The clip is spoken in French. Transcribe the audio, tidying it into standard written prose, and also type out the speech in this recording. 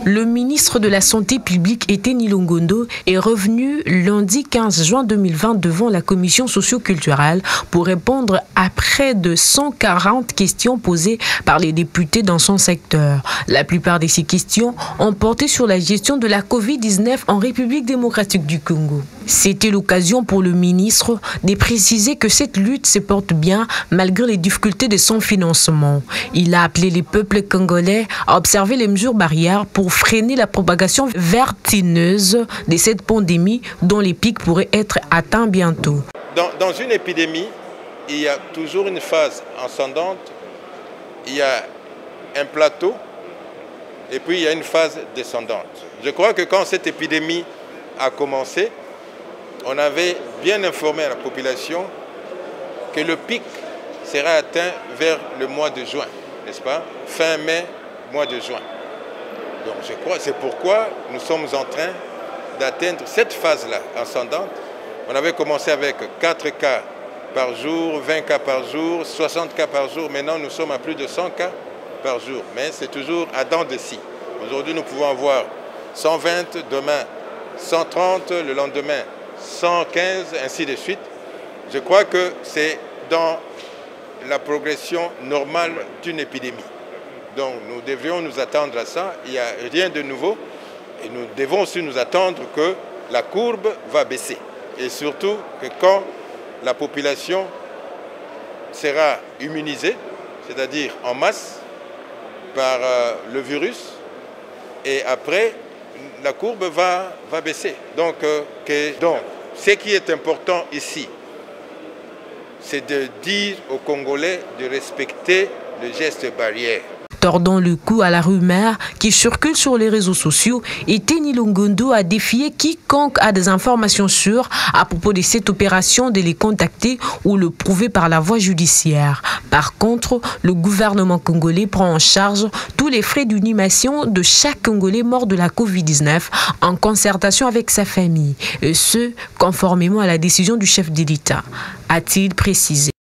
Le ministre de la Santé publique, Eteni Longondo, est revenu lundi 15 juin 2020 devant la commission socio-culturelle pour répondre à près de 140 questions posées par les députés dans son secteur. La plupart de ces questions ont porté sur la gestion de la Covid-19 en République démocratique du Congo. C'était l'occasion pour le ministre de préciser que cette lutte se porte bien malgré les difficultés de son financement. Il a appelé les peuples congolais à observer les mesures barrières pour freiner la propagation vertigineuse de cette pandémie dont les pics pourraient être atteints bientôt. Dans une épidémie, il y a toujours une phase ascendante, il y a un plateau et puis il y a une phase descendante. Je crois que quand cette épidémie a commencé, on avait bien informé la population que le pic sera atteint vers le mois de juin, n'est-ce pas? Fin mai, mois de juin. Donc je crois, c'est pourquoi nous sommes en train d'atteindre cette phase-là ascendante. On avait commencé avec 4 cas par jour, 20 cas par jour, 60 cas par jour. Maintenant, nous sommes à plus de 100 cas par jour. Mais c'est toujours à dents de scie. Aujourd'hui, nous pouvons avoir 120, demain 130, le lendemain 115, ainsi de suite. Je crois que c'est dans la progression normale d'une épidémie. Donc nous devrions nous attendre à ça, il n'y a rien de nouveau. Et nous devons aussi nous attendre que la courbe va baisser. Et surtout que quand la population sera immunisée, c'est-à-dire en masse, par le virus, et après, la courbe va baisser. Donc, ce qui est important ici, c'est de dire aux Congolais de respecter le geste barrière. Tordant le cou à la rumeur qui circule sur les réseaux sociaux, Eteni Longondo a défié quiconque a des informations sûres à propos de cette opération de les contacter ou le prouver par la voie judiciaire. Par contre, le gouvernement congolais prend en charge tous les frais d'inhumation de chaque Congolais mort de la Covid-19 en concertation avec sa famille, et ce, conformément à la décision du chef de l'État, a-t-il précisé.